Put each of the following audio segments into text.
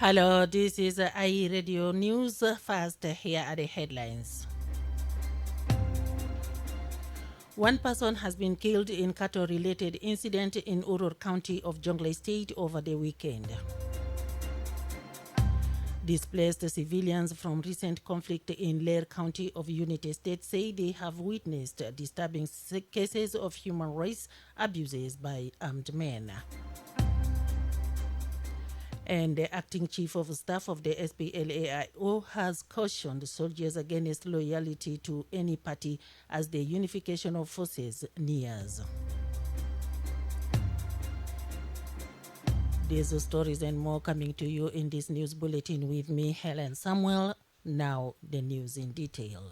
Hello, this is IE Radio News. First, here are the headlines. One person has been killed in cattle-related incident in Urur County of Jonglei State over the weekend. Displaced civilians from recent conflict in Lair County of Unity State say they have witnessed disturbing cases of human rights abuses by armed men. And the acting chief of staff of the SPLAIO has cautioned soldiers against loyalty to any party as the unification of forces nears. These stories and more coming to you in this news bulletin with me, Helen Samuel. Now the news in detail.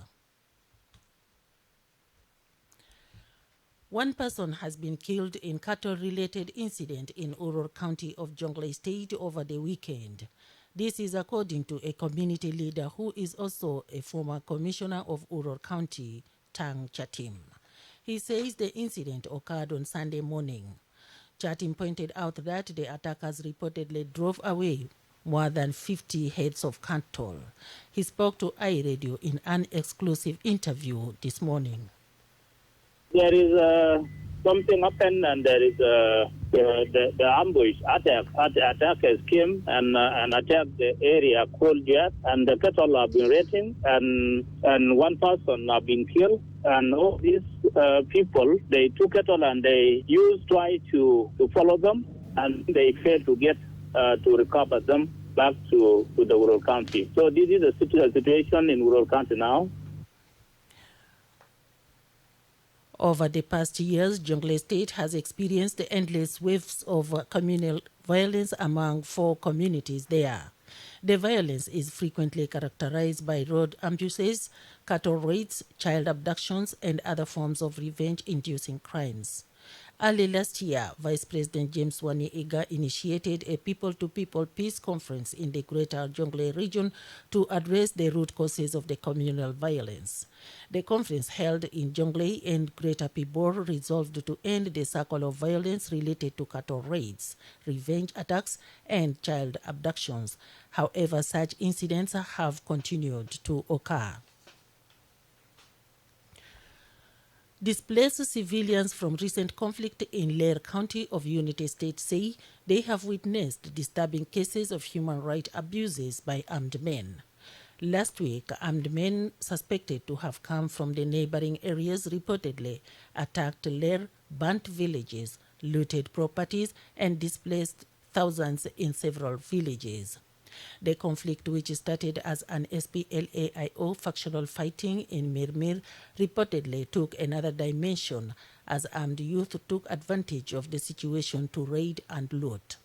One person has been killed in cattle-related incident in Urur County of Jonglei State over the weekend. This is according to a community leader who is also a former commissioner of Urur County, Tang Chatim. He says the incident occurred on Sunday morning. Chatim pointed out that the attackers reportedly drove away more than 50 heads of cattle. He spoke to iRadio in an exclusive interview this morning. There is something happened, and there is the ambush attack. Attackers came and attacked the area called Jet, and the cattle have been raiding, and one person have been killed. And all these people, they took cattle and they try to follow them, and they failed to get to recover them back to the rural county. So this is the situation in rural county now. Over the past years, Jonglei State has experienced endless waves of communal violence among 4 communities there. The violence is frequently characterized by road ambushes, cattle raids, child abductions, and other forms of revenge-inducing crimes. Early last year, Vice President James Wani Iga initiated a people-to-people peace conference in the Greater Jonglei region to address the root causes of the communal violence. The conference held in Jonglei and Greater Pibor resolved to end the cycle of violence related to cattle raids, revenge attacks, and child abductions. However, such incidents have continued to occur. Displaced civilians from recent conflict in Lair County of Unity State say they have witnessed disturbing cases of human rights abuses by armed men. Last week, armed men suspected to have come from the neighboring areas reportedly attacked Lair, burnt villages, looted properties, and displaced thousands in several villages. The conflict, which started as an SPLAIO factional fighting in Mirmir, reportedly took another dimension as armed youth took advantage of the situation to raid and loot.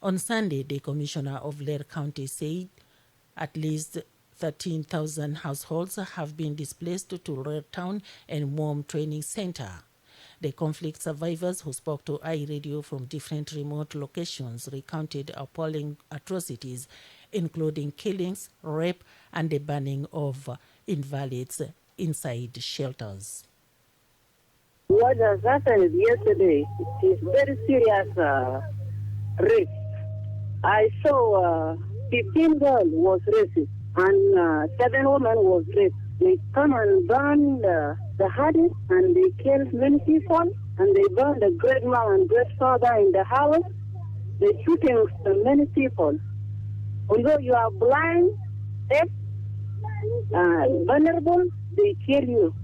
On Sunday, the commissioner of Lair County said at least 13,000 households have been displaced to Lair Town and Mom Training Center. The conflict survivors who spoke to iRadio from different remote locations recounted appalling atrocities, including killings, rape, and the burning of invalids inside shelters. What has happened yesterday is very serious rape. I saw 15 girls was raped and 7 women was raped. They come and burn the houses and they kill many people and they burn the grandma and grandfather in the house. They shooting many people. Although you are blind, deaf, vulnerable, they kill you.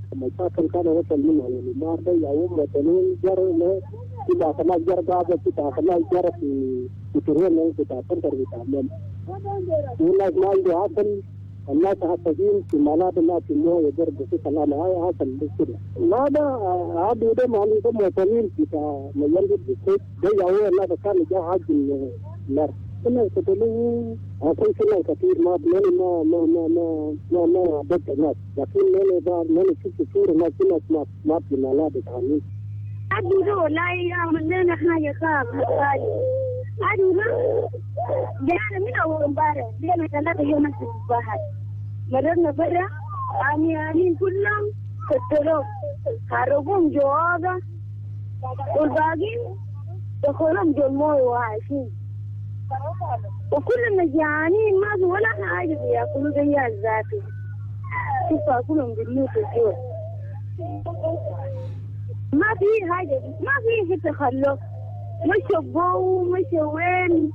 الناس عاطفين في مناطق ما في مويه يجربوا في كلام هاي حصل كده ماذا عادوا ده ما عندهم مواطنين في مجال البيت ده هو الناس كانوا جاء حاج النار كنا كتلوا عشان كنا كثير ما بدأ الناس لكن من شفت صورة ما كنا ما في مناطق عنيف عادوا ده لا يعمل لنا حاجة خاصة عادوا ده جانا من أول امبارح جانا 3 يوم في البحر مررنا برا عميانين كلهم قتلوهم هربوهم جوابا والباقين دخلهم جو المويه وعايشين وكل مجانين ما في ولا حاجة بياكلوا زي الذاتي شوفوا كلهم بيموتوا الجوع ما في حاجة ما في تخلف مشوا بو مشوا وين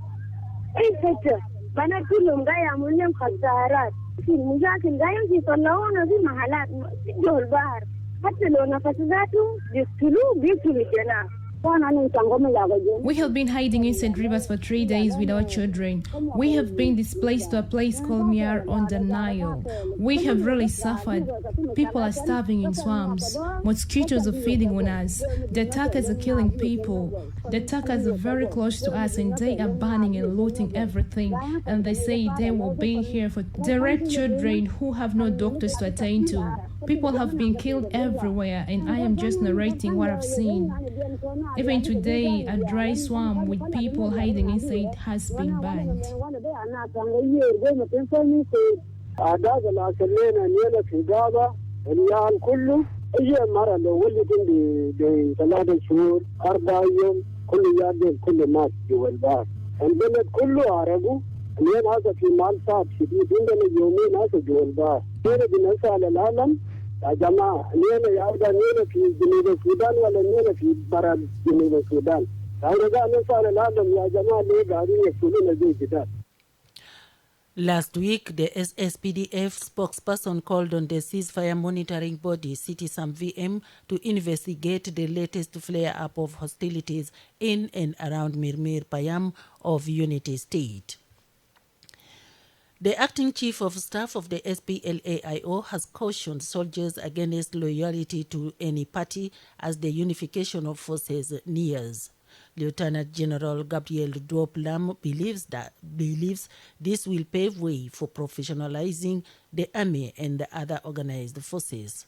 اي حتة بنات كلهم قاعد يعملوا لهم خسارات في المشاكل قاعد يطلعونا في محلات في جو البحر حتى لو نفس ذاته بيقتلوا الجناح. We have been hiding in St. Rivers for 3 days with our children. We have been displaced to a place called Miar on the Nile. We have really suffered. People are starving in swamps. Mosquitoes are feeding on us. The attackers are killing people. The attackers are very close to us and they are burning and looting everything. And they say they will be here for direct children who have no doctors to attend to. People have been killed everywhere and I am just narrating what I've seen. Even today, a dry swamp with people hiding inside has been burned. اليوم هذا في مال صعب شديد عندنا يومين هذا جوا البحر كنا بنسأل العالم يا جماعة اليوم يا نينا في جنوب السودان ولا نينا في برا جنوب السودان هذا نسأل العالم يا جماعة ليه قاعدين يقتلون زي كده. Last week, the SSPDF spokesperson called on the ceasefire monitoring body, CITISAM-VM, to investigate the latest flare-up of hostilities in and around Mirmir Payam of Unity State. The acting chief of staff of the SPLA-IO has cautioned soldiers against loyalty to any party as the unification of forces nears. Lieutenant General Gabriel Duop-Lam believes this will pave way for professionalizing the army and the other organized forces.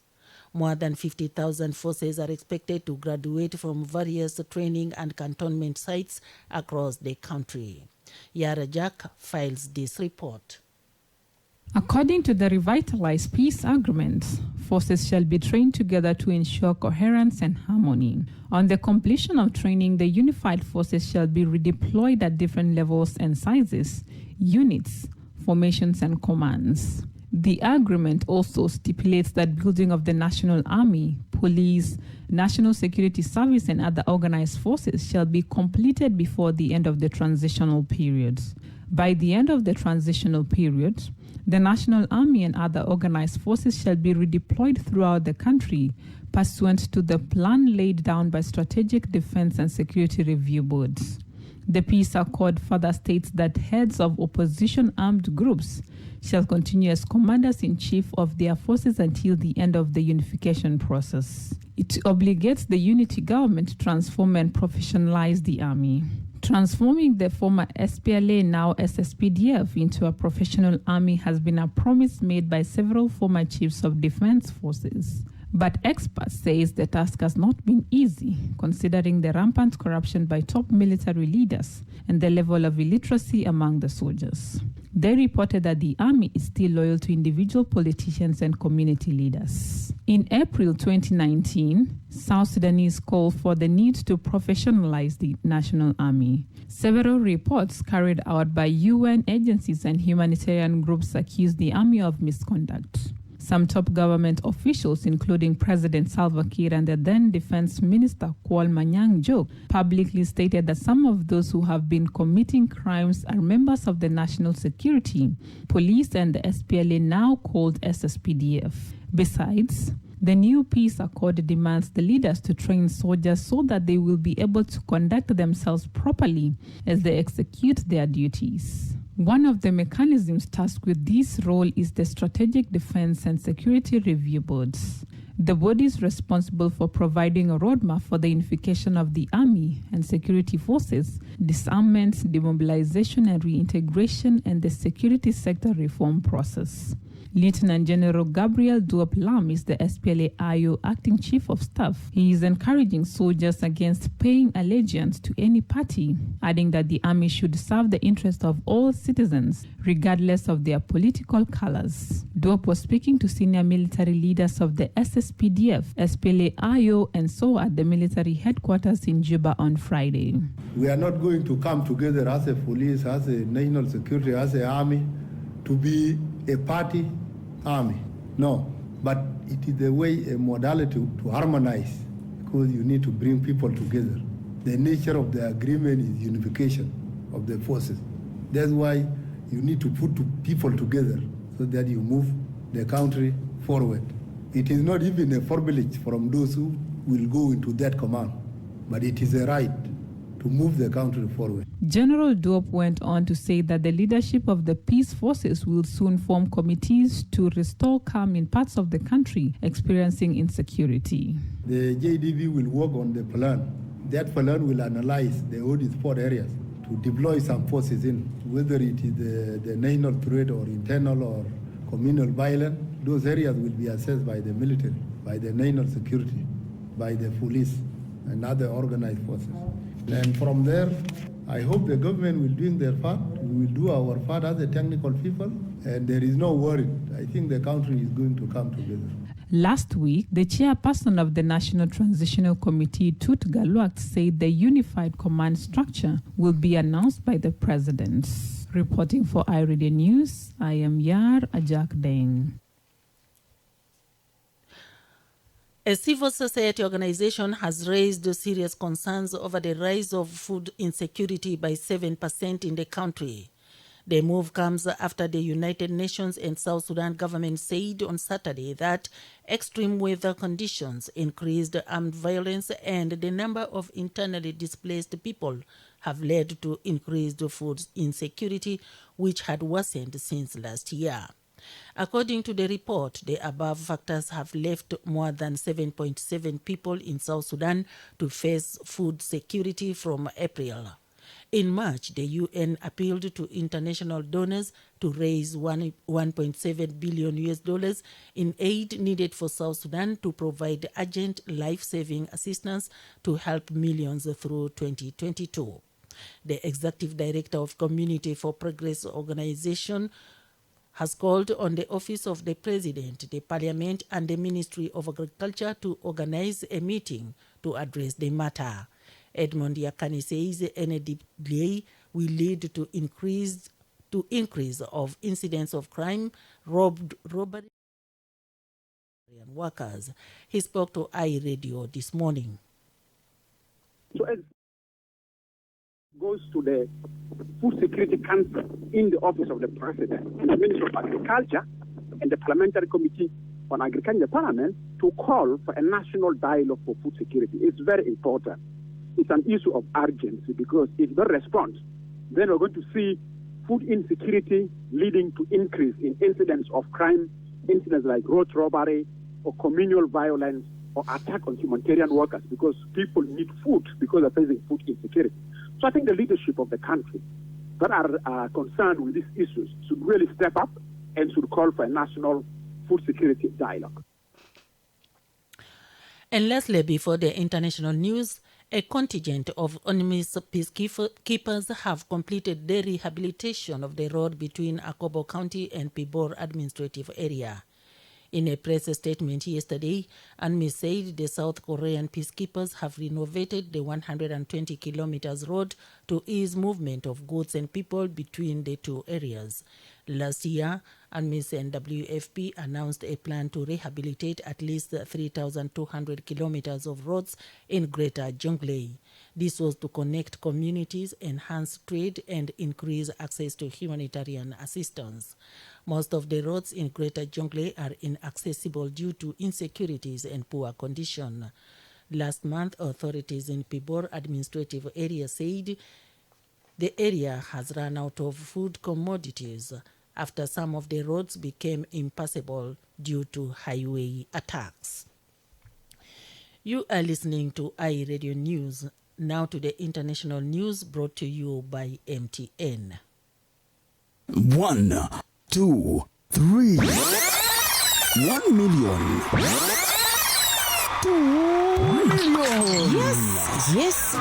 More than 50,000 forces are expected to graduate from various training and cantonment sites across the country. Yara Jack files this report. According to the revitalized peace agreements, forces shall be trained together to ensure coherence and harmony. On the completion of training, the unified forces shall be redeployed at different levels and sizes, units, formations, and commands. The agreement also stipulates that building of the National Army, Police, National Security Service, and other organized forces shall be completed before the end of the transitional period. By the end of the transitional period, the National Army and other organized forces shall be redeployed throughout the country pursuant to the plan laid down by Strategic Defense and Security Review Boards. The peace accord further states that heads of opposition armed groups shall continue as commanders-in-chief of their forces until the end of the unification process. It obligates the unity government to transform and professionalize the army. Transforming the former SPLA, now SSPDF, into a professional army has been a promise made by several former chiefs of defense forces. But experts say the task has not been easy, considering the rampant corruption by top military leaders and the level of illiteracy among the soldiers. They reported that the army is still loyal to individual politicians and community leaders. In April 2019, South Sudanese called for the need to professionalize the national army. Several reports carried out by UN agencies and humanitarian groups accused the army of misconduct. Some top government officials, including President Salva Kiir and the then Defense Minister Kwal Manyang Jok, publicly stated that some of those who have been committing crimes are members of the National Security, Police, and the SPLA, now called SSPDF. Besides, the new peace accord demands the leaders to train soldiers so that they will be able to conduct themselves properly as they execute their duties. One of the mechanisms tasked with this role is the Strategic Defense and Security Review Boards. The body is responsible for providing a roadmap for the unification of the army and security forces, disarmament, demobilization and reintegration, and the security sector reform process. Lieutenant General Gabriel Duop Lam is the SPLA-IO acting chief of staff. He is encouraging soldiers against paying allegiance to any party, adding that the army should serve the interest of all citizens, regardless of their political colors. Duop was speaking to senior military leaders of the SSPDF, SPLA-IO, and so at the military headquarters in Juba on Friday. We are not going to come together as a police, as a national security, as an army, to be a party army. No, but it is a way, a modality to harmonize, because you need to bring people together. The nature of the agreement is unification of the forces. That's why you need to put people together so that you move the country forward. It is not even a privilege from those who will go into that command, but it is a right to move the country forward. General Duop went on to say that the leadership of the peace forces will soon form committees to restore calm in parts of the country experiencing insecurity. The JDV will work on the plan. That plan will analyze the hotspot areas to deploy some forces in, whether it is the national threat or internal or communal violence. Those areas will be assessed by the military, by the national security, by the police and other organized forces. And from there, I hope the government will do their part. We will do our part as the technical people, and there is no worry. I think the country is going to come together. Last week, the chairperson of the National Transitional Committee, Tut Galuak, said the unified command structure will be announced by the president. Reporting for iRadio News, I am Yar Ajak Deng. A civil society organization has raised serious concerns over the rise of food insecurity by 7% in the country. The move comes after the United Nations and South Sudan government said on Saturday that extreme weather conditions, increased armed violence, and the number of internally displaced people have led to increased food insecurity, which had worsened since last year. According to the report, the above factors have left more than 7.7 people in South Sudan to face food security from April. In March, the UN appealed to international donors to raise $1.7 billion in aid needed for South Sudan to provide urgent life-saving assistance to help millions through 2022. The executive director of Community for Progress organization has called on the Office of the President, the Parliament, and the Ministry of Agriculture to organize a meeting to address the matter. Edmond Yakani says any delay will lead to increase of incidents of crime, robbery, and workers. He spoke to iRadio this morning. So it goes to the Food Security Council in the Office of the President, and the Ministry of Agriculture, and the Parliamentary Committee on Agriculture in the Parliament to call for a national dialogue for food security. It's very important. It's an issue of urgency, because if they respond, then we're going to see food insecurity leading to increase in incidents of crime, incidents like road robbery or communal violence or attack on humanitarian workers, because people need food because they're facing food insecurity. So I think the leadership of the country that are concerned with these issues should really step up and should call for a national food security dialogue. And lastly, before the international news, a contingent of UNMISS peacekeepers have completed the rehabilitation of the road between Akobo County and Pibor administrative area. In a press statement yesterday, UNMISS said the South Korean peacekeepers have renovated the 120 kilometers road to ease movement of goods and people between the two areas. Last year, UNMISS and WFP announced a plan to rehabilitate at least 3,200 kilometers of roads in Greater Jonglei. This was to connect communities, enhance trade, and increase access to humanitarian assistance. Most of the roads in Greater Jonglei are inaccessible due to insecurities and poor condition. Last month, authorities in Pibor administrative area said the area has run out of food commodities after some of the roads became impassable due to highway attacks. You are listening to iRadio News. Now to the international news brought to you by MTN. 1, 2, 3, 1 million, 2 million. Yes.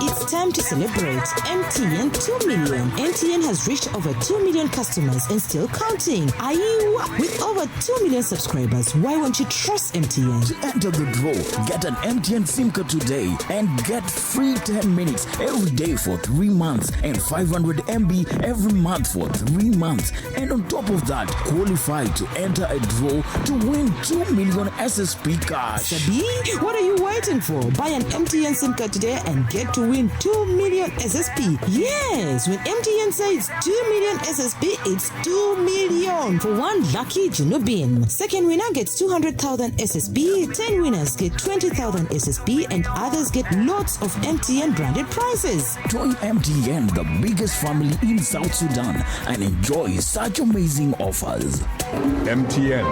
It's time to celebrate. MTN 2 million. MTN has reached over 2 million customers and still counting. Are you? With over 2 million subscribers, why won't you trust MTN? To enter the draw, get an MTN SIM card today and get free 10 minutes every day for 3 months and 500 MB every month for 3 months. And on top of that, qualify to enter a draw to win 2 million SSP cash. Sabi, what are you waiting for? Buy an MTN SIM card today and get to win 2 million SSP. Yes, when MTN says 2 million SSP, it's 2 million for one lucky Junubin. Second winner gets 200,000 SSP, 10 winners get 20,000 SSP, and others get lots of MTN branded prizes. Join MTN, the biggest family in South Sudan, and enjoy such amazing offers. MTN,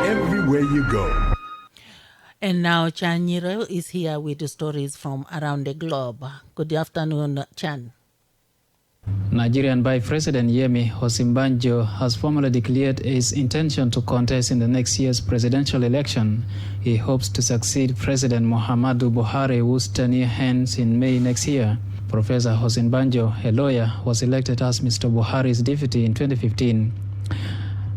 everywhere you go. And now Chan Nyireo is here with the stories from around the globe. Good afternoon, Chan. Nigerian Vice President Yemi Osinbajo has formally declared his intention to contest in the next year's presidential election. He hopes to succeed President Muhammadu Buhari, whose tenure ends in May next year. Professor Osinbajo, a lawyer, was elected as Mr. Buhari's deputy in 2015.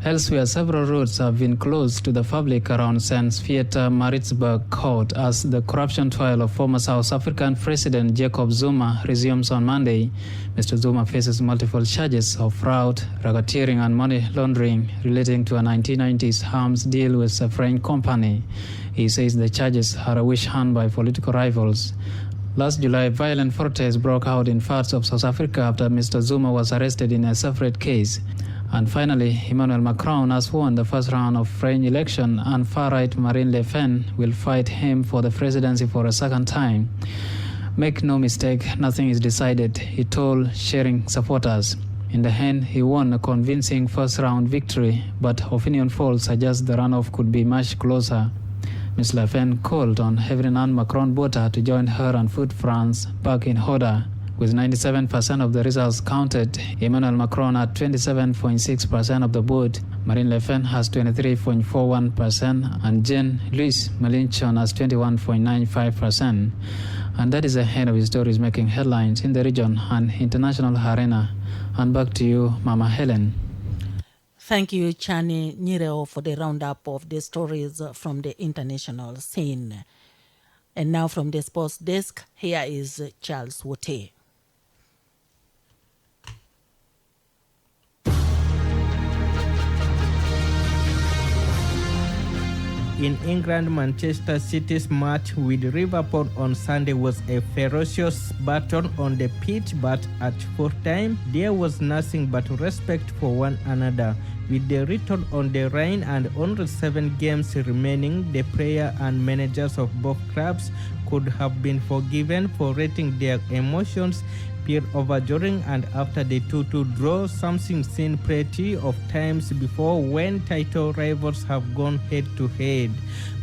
Elsewhere, several roads have been closed to the public around St. Pieter-Maritzburg Court as the corruption trial of former South African President Jacob Zuma resumes on Monday. Mr. Zuma faces multiple charges of fraud, racketeering, and money laundering relating to a 1990s arms deal with a French company. He says the charges are a witch hunt by political rivals. Last July, violent protests broke out in parts of South Africa after Mr. Zuma was arrested in a separate case. And finally, Emmanuel Macron has won the first round of French election, and far-right Marine Le Pen will fight him for the presidency for a second time. Make no mistake, nothing is decided, he told sharing supporters. In the end, he won a convincing first-round victory, but opinion polls suggest the runoff could be much closer. Ms. Le Pen called on every non-Macron voter to join her and put France back in order. With 97% of the results counted, Emmanuel Macron at 27.6% of the vote, Marine Le Pen has 23.41%, and Jean-Louis Mélenchon has 21.95%. And that is the end of his stories making headlines in the region and international arena. And back to you, Mama Helen. Thank you, Chani Nyireo, for the roundup of the stories from the international scene. And now from the sports desk, here is Charles Wote. In England, Manchester City's match with Liverpool on Sunday was a ferocious battle on the pitch, but at full time, there was nothing but respect for one another. With the return on the line and only 7 games remaining, the player and managers of both clubs could have been forgiven for letting their emotions spill over during and after the 2-2 draw, something seen plenty of times before when title rivals have gone head-to-head.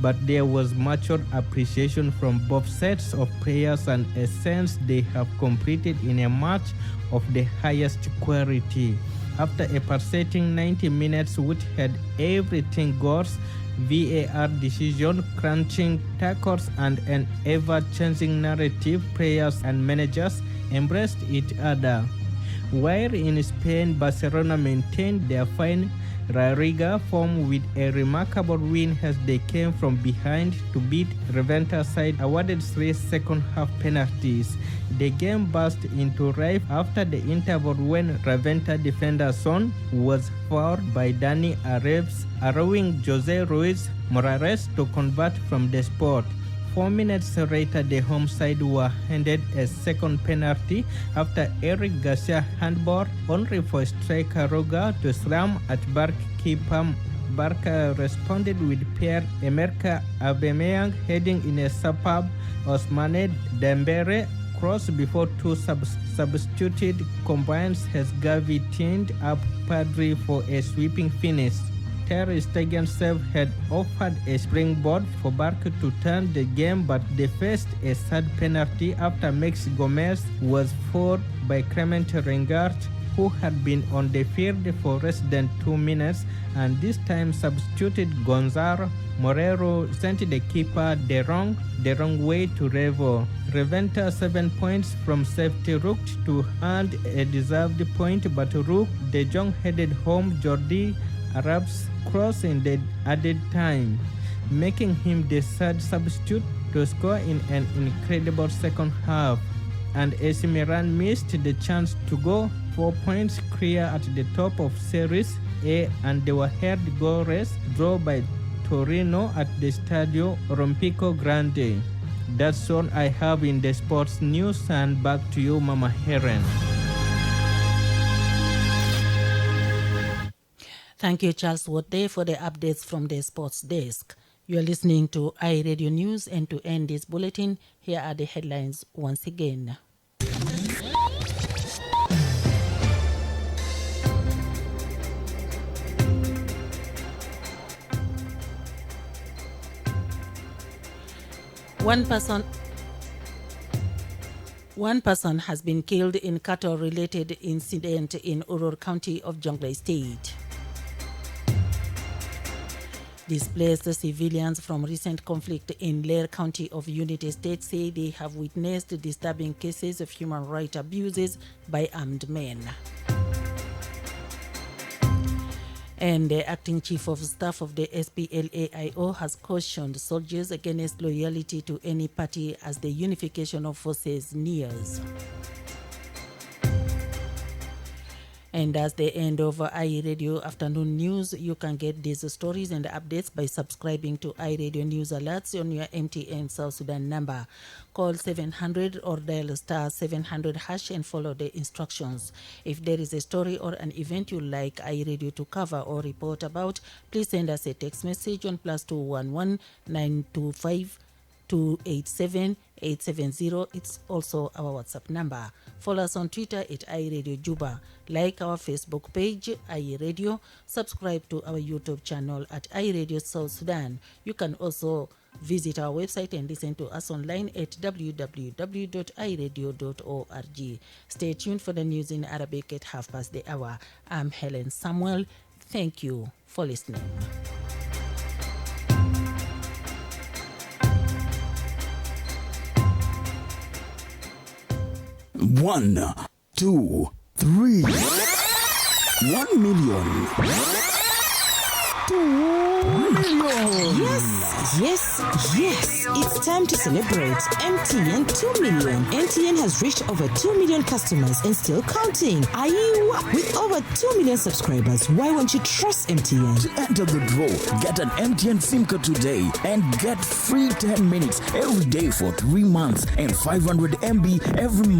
But there was mutual appreciation from both sets of players and a sense they have competed in a match of the highest quality. After a pulsating 90 minutes which had everything goes, VAR decision, crunching tackles, and an ever-changing narrative, players and managers embraced each other. While in Spain, Barcelona maintained their fine La Liga form with a remarkable win as they came from behind to beat Reventa side awarded 3 second-half penalties. The game burst into life after the interval when Reventa defender Son was fouled by Dani Alves, allowing Jose Luis Morales to convert from the spot. 4 minutes later, the home side were handed a second penalty after Eric Garcia handball, only for striker Roga to slam at keeper. Barca responded with Pierre-Emerick Aubameyang heading in a superb Ousmane Dembele cross before 2 substituted combines as Gavi teamed up Pedri for a sweeping finish. Ter Stegen's save had offered a springboard for Barca to turn the game, but they faced a sad penalty after Max Gomez was fouled by Clement Ringard. who had been on the field for less than 2 minutes, and this time substituted Gonzalo Morero sent the keeper the wrong way to Revo. Reventa 7 points from safety rooked to earn a deserved point, but Rook de Jong headed home Jordi Arab's cross in the added time, making him the third substitute to score in an incredible second half. And AC Milan missed the chance to go 4 points clear at the top of Series A, and they were held goalless draw by Torino at the Stadio Olimpico Grande. That's all I have in the sports news, and back to you, Mama Helen. Thank you, Charles Wotte, for the updates from the sports desk. You are listening to iRadio News, and to end this bulletin, here are the headlines once again. One person has been killed in cattle-related incident in Urur County of Jonglei State. Displaced civilians from recent conflict in Lair County of Unity State say they have witnessed disturbing cases of human rights abuses by armed men. And the acting chief of staff of the SPLA-IO has cautioned soldiers against loyalty to any party as the unification of forces nears. And as the end of iRadio Afternoon News, you can get these stories and updates by subscribing to iRadio News Alerts on your MTN South Sudan number. Call 700 or dial star 700 hash and follow the instructions. If there is a story or an event you like iRadio to cover or report about, please send us a text message on +211 925 287 870. It's also our WhatsApp number. Follow us on Twitter at iRadio Juba. Like our Facebook page, iRadio. Subscribe to our YouTube channel at iRadio South Sudan. You can also visit our website and listen to us online at www.iradio.org. Stay tuned for the news in Arabic at 1:30. I'm Helen Samuel. Thank you for listening. 1, 2, 3. 1 million. 2 million. Yes. It's time to celebrate MTN 2 million. MTN has reached over 2 million customers and still counting. With over 2 million subscribers, why won't you trust MTN? To enter the draw, get an MTN SIM card today and get free 10 minutes every day for 3 months and 500 MB every month.